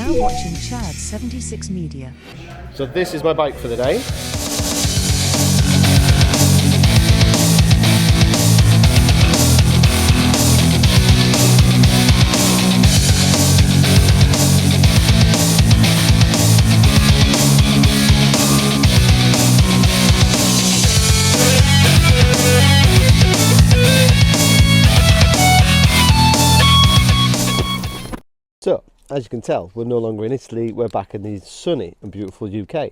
now watching Chad 76 Media. So this is my bike for the day. So, as you can tell, we're no longer in Italy, we're back in the sunny and beautiful UK.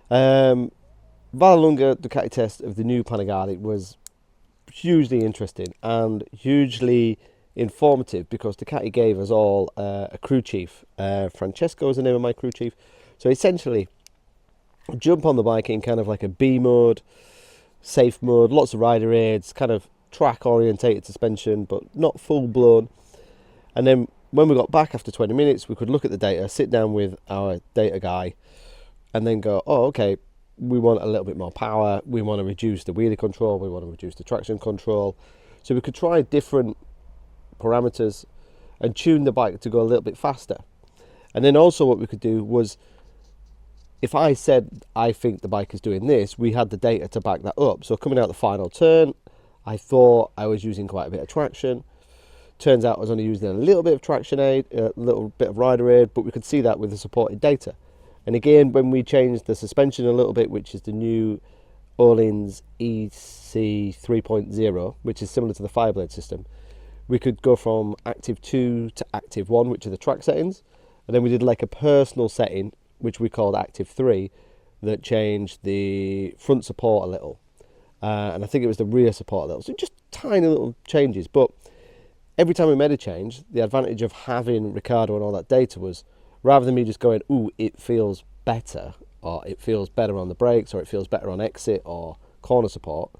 Vallelunga Ducati test of the new Panigale was hugely interesting and hugely informative because Ducati gave us all a crew chief. Francesco is the name of my crew chief. So essentially, jump on the bike in kind of like a B mode, safe mode, lots of rider aids, kind of track orientated suspension, but not full blown. And then when we got back after 20 minutes, we could look at the data, sit down with our data guy, and then go, oh, okay, we want a little bit more power, we want to reduce the wheelie control, we want to reduce the traction control. So we could try different parameters and tune the bike to go a little bit faster. And then also what we could do was, if I said, I think the bike is doing this, we had the data to back that up. So coming out the final turn, I thought I was using quite a bit of traction. Turns out I was only using a little bit of traction aid, a little bit of rider aid, but we could see that with the supported data. And again, when we changed the suspension a little bit, which is the new Öhlins EC 3.0, which is similar to the Fireblade system, we could go from active 2 to active 1, which are the track settings. And then we did like a personal setting, which we called active 3, that changed the front support a little. And I think it was the rear support a little. So just tiny little changes. But every time we made a change, the advantage of having Ricardo and all that data was, rather than me just going, ooh, it feels better, or it feels better on the brakes, or it feels better on exit or corner support,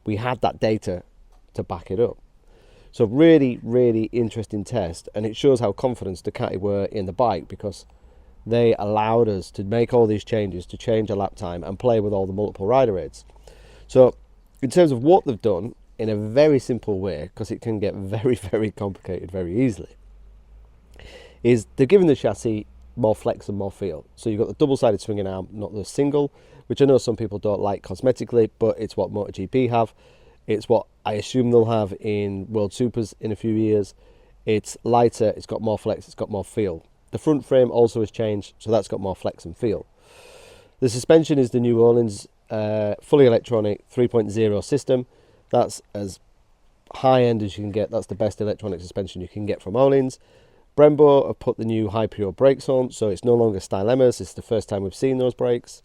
we had that data to back it up. So really, really interesting test, and it shows how confident Ducati were in the bike, because they allowed us to make all these changes, to change a lap time and play with all the multiple rider aids. So in terms of what they've done, in a very simple way, because it can get very, very complicated very easily, is they're giving the chassis more flex and more feel. So you've got the double-sided swinging arm, not the single, which I know some people don't like cosmetically, but it's what MotoGP have. It's what I assume they'll have in World Supers in a few years. It's lighter, it's got more flex, it's got more feel. The front frame also has changed, so that's got more flex and feel. The suspension is the new Öhlins fully electronic 3.0 system. That's as high end as you can get. That's the best electronic suspension you can get from Öhlins. Brembo have put the new high pure brakes on, so it's no longer stylemas. It's the first time we've seen those brakes.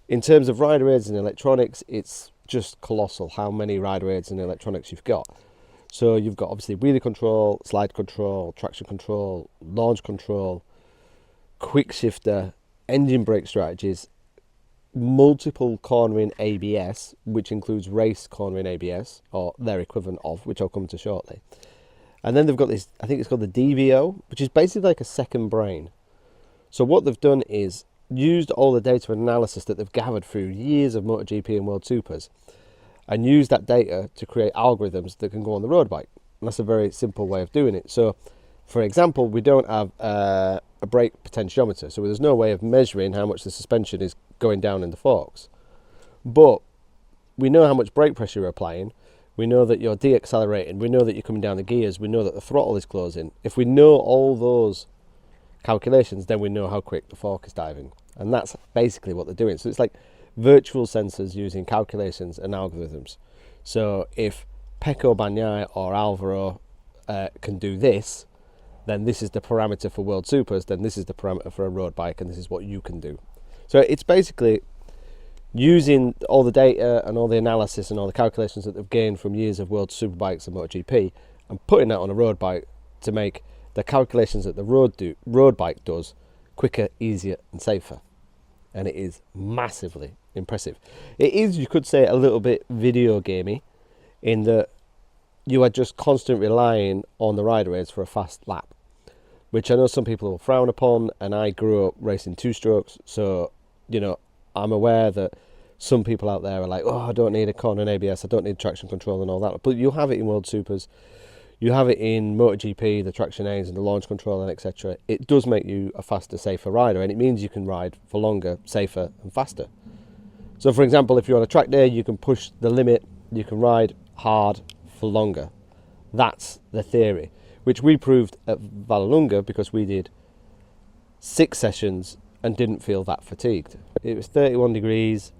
In terms of rider aids and electronics, it's just colossal how many rider aids and electronics you've got. So you've got obviously wheelie control, slide control, traction control, launch control, quick shifter, engine brake strategies, multiple cornering ABS, which includes race cornering ABS, or their equivalent of, which I'll come to shortly. And then they've got this, I think it's called the DVO, which is basically like a second brain. So what they've done is used all the data analysis that they've gathered through years of MotoGP and World Supers, and used that data to create algorithms that can go on the road bike. And that's a very simple way of doing it. So, for example, we don't have a brake potentiometer, so there's no way of measuring how much the suspension is going down in the forks. But we know how much brake pressure you're applying, we know that you're deaccelerating, we know that you're coming down the gears, we know that the throttle is closing. If we know all those calculations, then we know how quick the fork is diving. And that's basically what they're doing. So it's like virtual sensors using calculations and algorithms. So if Pecco Bagnaia or Alvaro can do this, then this is the parameter for World Supers, then this is the parameter for a road bike, and this is what you can do. So it's basically using all the data and all the analysis and all the calculations that they've gained from years of World Superbikes and MotoGP and putting that on a road bike to make the calculations that the road bike does quicker, easier and safer. And it is massively impressive. It is, you could say, a little bit video gamey in that you are just constantly relying on the rider aids for a fast lap, which I know some people will frown upon, and I grew up racing two-strokes, so, you know, I'm aware that some people out there are like, oh, I don't need a corner and ABS, I don't need traction control and all that, but you have it in World Supers, You have it in MotoGP, the traction aids and the launch control and etc. It does make you a faster, safer rider, and it means you can ride for longer, safer and faster. So for example, if you're on a track day, you can push the limit, you can ride hard for longer. That's the theory, which we proved at Vallelunga because we did 6 sessions and didn't feel that fatigued. It was 31 degrees.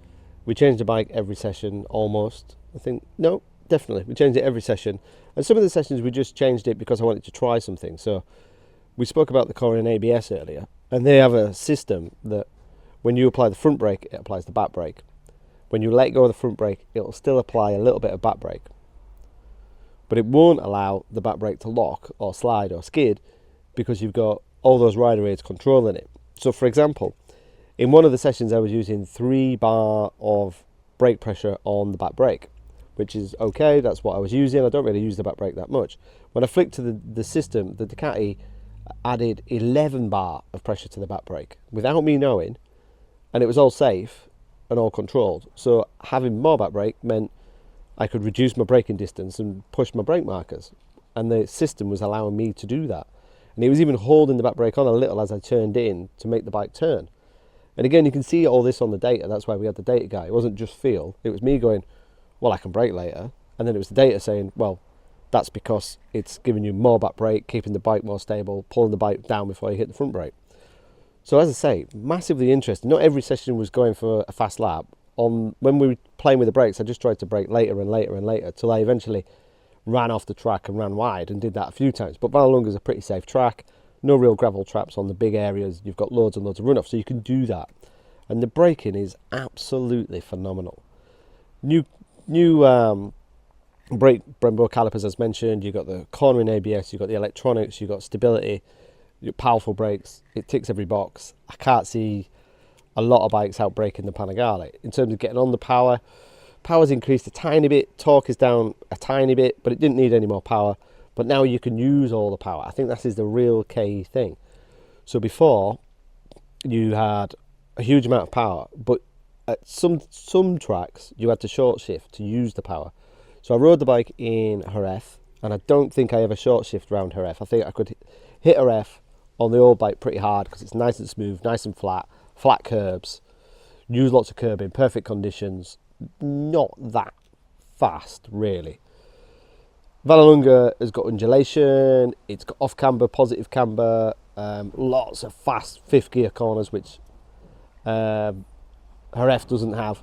We changed the bike every session almost. I think, no, definitely. We changed it every session. And some of the sessions we just changed it because I wanted to try something. So we spoke about the Corin ABS earlier, and they have a system that when you apply the front brake, it applies the back brake. When you let go of the front brake, it'll still apply a little bit of back brake. But it won't allow the back brake to lock or slide or skid because you've got all those rider aids controlling it. So for example, in one of the sessions I was using 3 bar of brake pressure on the back brake, which is okay, that's what I was using. I don't really use the back brake that much. When I flicked to the system, the Ducati added 11 bar of pressure to the back brake without me knowing, and it was all safe and all controlled. So having more back brake meant I could reduce my braking distance and push my brake markers, and the system was allowing me to do that. And it was even holding the back brake on a little as I turned in to make the bike turn. And again, you can see all this on the data. That's why we had the data guy. It wasn't just feel. It was me going, well, I can brake later. And then it was the data saying, well, that's because it's giving you more back brake, keeping the bike more stable, pulling the bike down before you hit the front brake. So as I say, massively interesting. Not every session was going for a fast lap. When we were playing with the brakes, I just tried to brake later and later and later till I eventually ran off the track and ran wide, and did that a few times. But Vallelunga is a pretty safe track. No real gravel traps on the big areas. You've got loads and loads of runoff, so you can do that. And the braking is absolutely phenomenal. New brake Brembo calipers, as mentioned. You've got the cornering ABS, you've got the electronics, you've got stability, you've got powerful brakes. It ticks every box. I can't see a lot of bikes out braking the Panigale. In terms of getting on the power, power's increased a tiny bit, torque is down a tiny bit, but it didn't need any more power. But now you can use all the power. I think that is the real key thing. So before, you had a huge amount of power, but at some tracks, you had to short shift to use the power. So I rode the bike in Jerez, and I don't think I ever short shift around Jerez. I think I could hit Jerez on the old bike pretty hard because it's nice and smooth, nice and flat curbs, use lots of curbing, perfect conditions, not that fast really. Vallelunga has got undulation, it's got off camber, positive camber, lots of fast 5th gear corners, which Jerez doesn't have.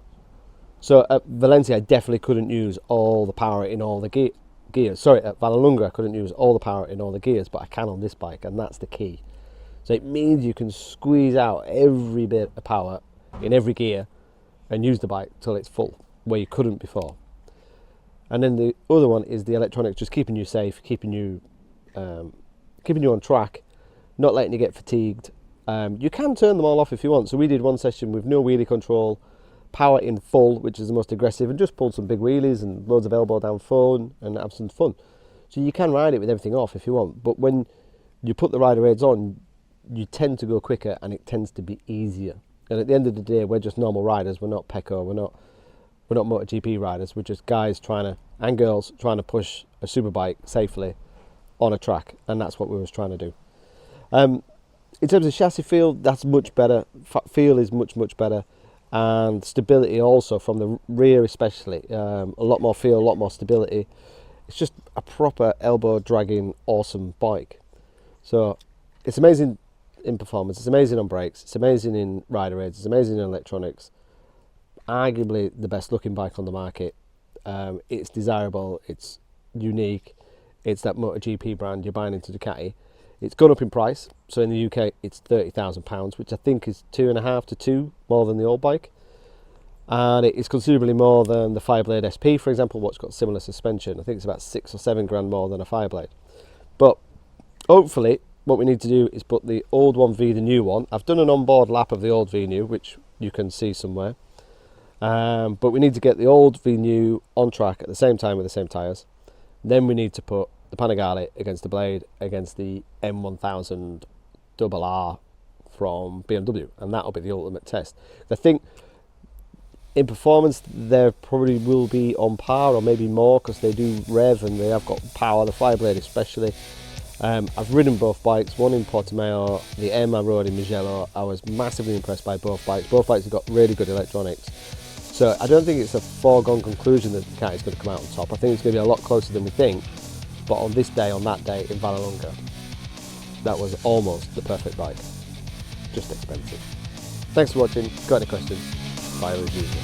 So at Valencia I definitely couldn't use all the power in all the gears. Sorry, at Vallelunga I couldn't use all the power in all the gears, but I can on this bike, and that's the key. So it means you can squeeze out every bit of power in every gear and use the bike till it's full, where you couldn't before. And then the other one is the electronics, just keeping you safe, keeping you on track, not letting you get fatigued. You can turn them all off if you want. So we did one session with no wheelie control, power in full, which is the most aggressive, and just pulled some big wheelies and loads of elbow down phone and have some fun. So you can ride it with everything off if you want, but when you put the rider aids on, you tend to go quicker and it tends to be easier. And at the end of the day, we're just normal riders. We're not Pecco, we're not MotoGP riders. We're just guys and girls trying to push a superbike safely on a track, and that's what we was trying to do. In terms of chassis feel, that's much better. Feel is much better, and stability also from the rear especially. A lot more feel, a lot more stability. It's just a proper elbow dragging awesome bike. So it's amazing in performance, it's amazing on brakes, it's amazing in rider aids, it's amazing in electronics. Arguably the best looking bike on the market. It's desirable, it's unique, it's that MotoGP brand you're buying into Ducati. It's gone up in price, so in the UK it's £30,000, which I think is 2.5 to 2 more than the old bike, and it is considerably more than the Fireblade SP, for example, what's got similar suspension. I think it's about 6 or 7 grand more than a Fireblade. But hopefully what we need to do is put the old one v the new one. I've done an onboard lap of the old v new, which you can see somewhere, but we need to get the old v new on track at the same time with the same tyres. Then we need to put the Panigale against the blade against the M1000 RR from BMW, and that'll be the ultimate test. I think In performance, they probably will be on par or maybe more because they do rev and they have got power, the Fireblade especially. I've ridden both bikes, one in Portimao, the M I rode in Mugello. I was massively impressed by both bikes. Both bikes have got really good electronics. So I don't think it's a foregone conclusion that Ducati's going to come out on top. I think it's going to be a lot closer than we think. But on this day, on that day in Vallelunga, that was almost the perfect bike. Just expensive. Thanks for watching. Got any questions? Fire as usual.